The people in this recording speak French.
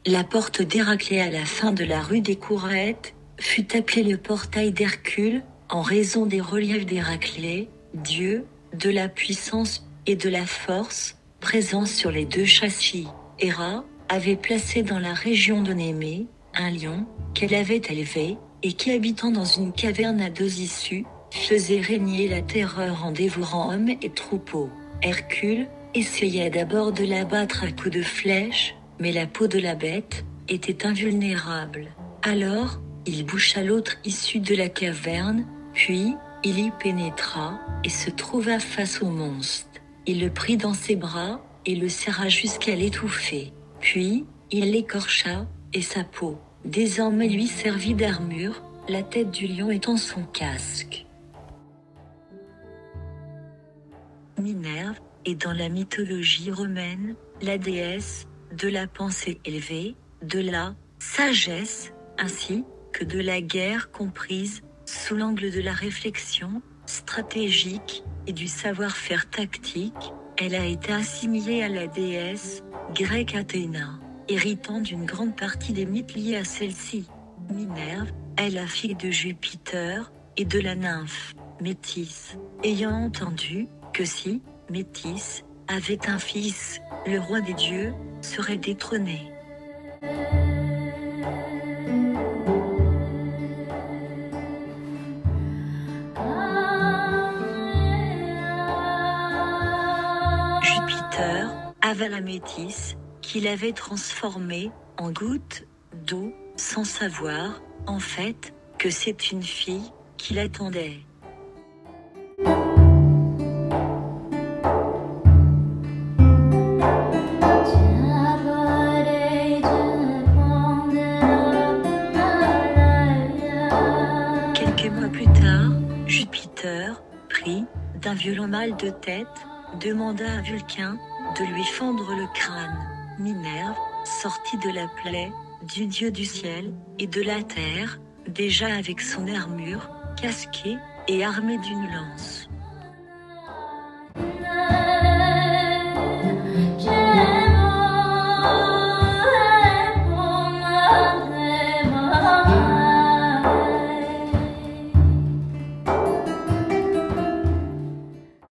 La porte d'Héraclée à la fin de la rue des Courettes fut appelée le portail d'Hercule, en raison des reliefs d'Héraclée, dieu de la puissance et de la force, présents sur les deux châssis. Héra avait placé dans la région de Némée un lion qu'elle avait élevé, et qui, habitant dans une caverne à deux issues, faisait régner la terreur en dévorant hommes et troupeaux. Hercule essayait d'abord de l'abattre à coups de flèche, mais la peau de la bête était invulnérable. Alors, il boucha l'autre issue de la caverne, puis il y pénétra, et se trouva face au monstre. Il le prit dans ses bras, et le serra jusqu'à l'étouffer. Puis, il l'écorcha, et sa peau, désormais lui servit d'armure, la tête du lion étant son casque. Minerve est dans la mythologie romaine, la déesse de la pensée élevée, de la sagesse, ainsi que de la guerre comprise sous l'angle de la réflexion stratégique et du savoir-faire tactique. Elle a été assimilée à la déesse grecque Athéna, héritant d'une grande partie des mythes liés à celle-ci. Minerve est la fille de Jupiter et de la nymphe Métis, ayant entendu que si Métis avait un fils, le roi des dieux serait détrôné. Jupiter avala Métis, qu'il avait transformé en goutte d'eau, sans savoir, en fait, que c'est une fille qui l'attendait. Quelques mois plus tard, Jupiter, pris d'un violent mal de tête, demanda à Vulcain de lui fendre le crâne. Minerve sortit de la plaie du dieu du ciel et de la terre, déjà avec son armure, casquée et armée d'une lance.